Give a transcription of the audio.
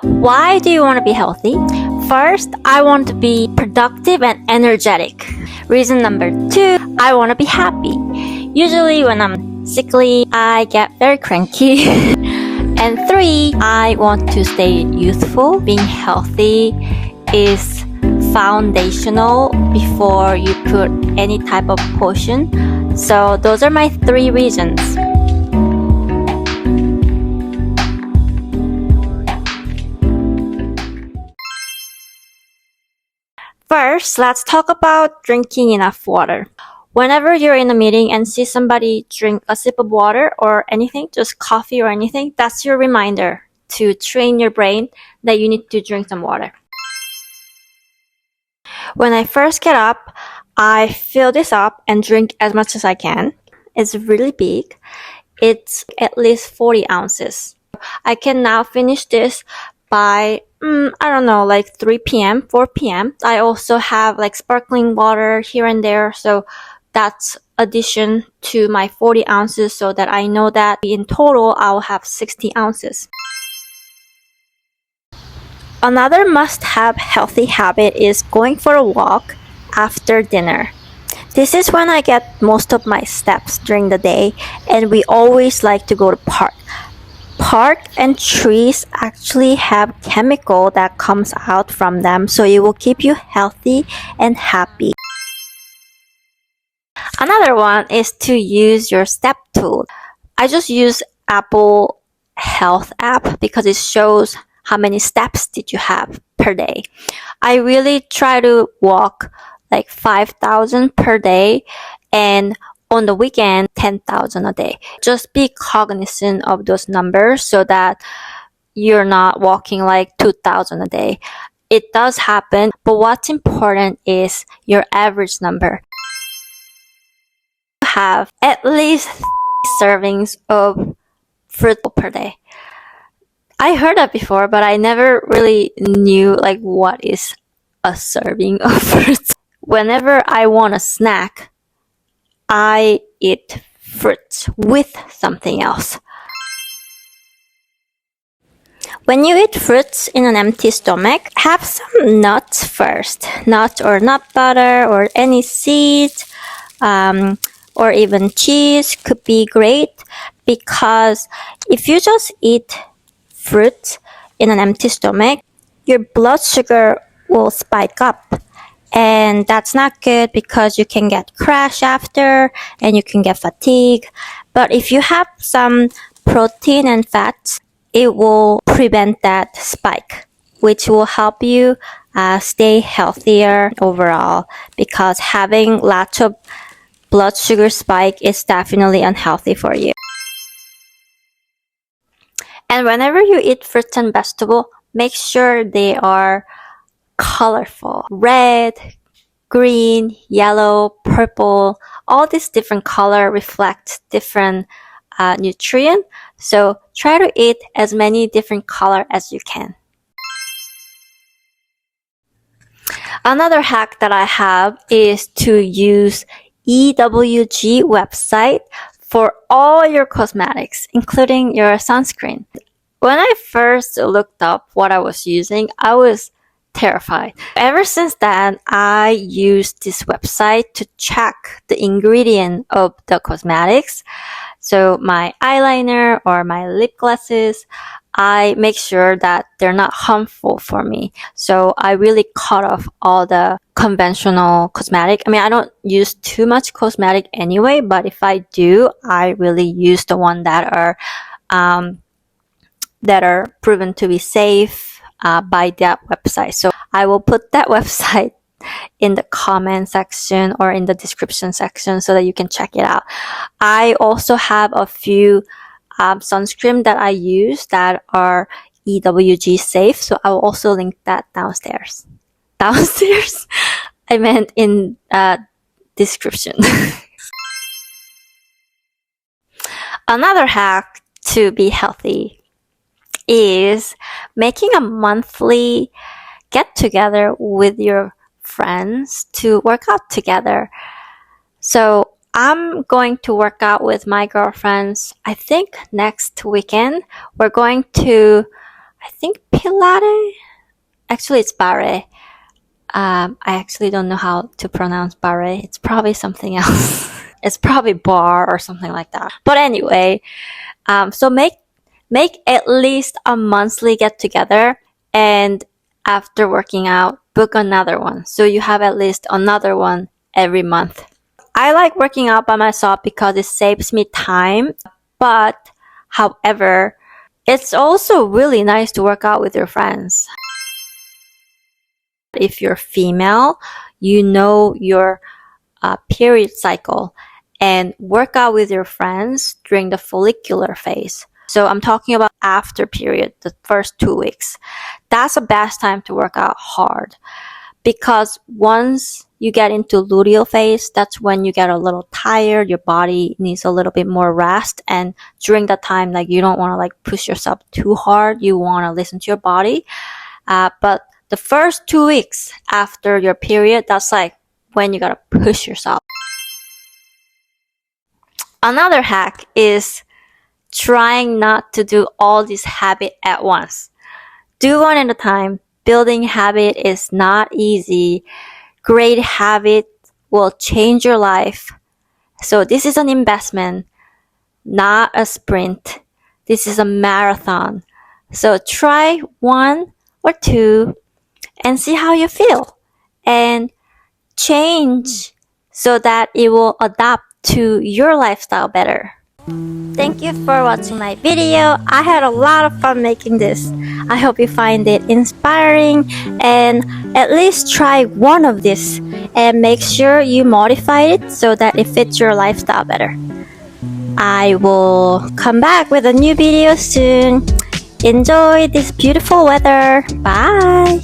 Why do you want to be healthy? First, I want to be productive and energetic. Reason number 2, I want to be happy. Usually when I'm sickly, I get very cranky. And 3, I want to stay youthful. Being healthy is foundational before you put any type of potion. So those are my 3 reasons. First, let's talk about drinking enough water. Whenever you're in a meeting and see somebody drink a sip of water or anything, just coffee or anything, that's your reminder to train your brain that you need to drink some water. When I first get up, I fill this up and drink as much as I can. It's really big. It's at least 40 ounces. I can now finish this by, like 3 p.m., 4 p.m. I also have like sparkling water here and there. So that's addition to my 40 ounces so that I know that in total I'll have 60 ounces. Another must-have healthy habit is going for a walk after dinner. This is when I get most of my steps during the day, and we always like to go to park. Park and trees actually have chemical that comes out from them, so it will keep you healthy and happy. Another one is to use your step tool. I just use Apple Health app because it shows how many steps did you have per day. I really try to walk like 5,000 per day, and on the weekend 10,000 a day. Just be cognizant of those numbers so that you're not walking like 2,000 a day. It does happen, but what's important is your average number. You have at least 3 servings of fruit per day. I heard that before, but I never really knew like what is a serving of fruits. Whenever I want a snack, I eat fruits with something else. When you eat fruits in an empty stomach, have some nuts first. Nuts or nut butter or any seeds or even cheese could be great, because if you just eat fruit in an empty stomach, your blood sugar will spike up. And that's not good because you can get crash after and you can get fatigue. But if you have some protein and fats, it will prevent that spike, which will help you stay healthier overall, because having lots of blood sugar spike is definitely unhealthy for you. And whenever you eat fruits and vegetables, make sure they are colorful. Red, green, yellow, purple, all these different color reflect different nutrient. So try to eat as many different color as you can. Another hack that I have is to use EWG website for all your cosmetics, including your sunscreen. When I first looked up what I was using, I was terrified. Ever since then, I use this website to check the ingredient of the cosmetics. So my eyeliner or my lip glosses, I make sure that they're not harmful for me. So I really cut off all the conventional cosmetic. I mean, I don't use too much cosmetic anyway, but if I do, I really use the one that are proven to be safe by that website. So I will put that website in the comment section or in the description section so that you can check it out. I also have a few sunscreen that I use that are EWG safe, so I will also link that downstairs. Downstairs? I meant in description. Another hack to be healthy is making a monthly get together with your friends to work out together. So I'm going to work out with my girlfriends. I think next weekend we're going to, I think Pilates. Actually, it's barre. I actually don't know how to pronounce barre. It's probably something else. It's probably bar or something like that. But anyway, so make at least a monthly get together, and after working out, book another one. So you have at least another one every month. I like working out by myself because it saves me time. But however, it's also really nice to work out with your friends. If you're female, you know your period cycle, and work out with your friends during the follicular phase. So I'm talking about after period, the first 2 weeks. That's the best time to work out hard, because once you get into luteal phase, that's when you get a little tired, your body needs a little bit more rest, and during that time, like, you don't want to like push yourself too hard, you want to listen to your body. But the first 2 weeks after your period, that's like when you gotta push yourself. Another hack is trying not to do all these habits at once. Do one at a time. Building habit is not easy. Great habit will change your life. So this is an investment, not a sprint. This is a marathon. So try 1 or 2 and see how you feel, and change so that it will adapt to your lifestyle better. Thank you for watching my video. I had a lot of fun making this. I hope you find it inspiring, and at least try one of this and make sure you modify it so that it fits your lifestyle better. I will come back with a new video soon. Enjoy this beautiful weather. Bye!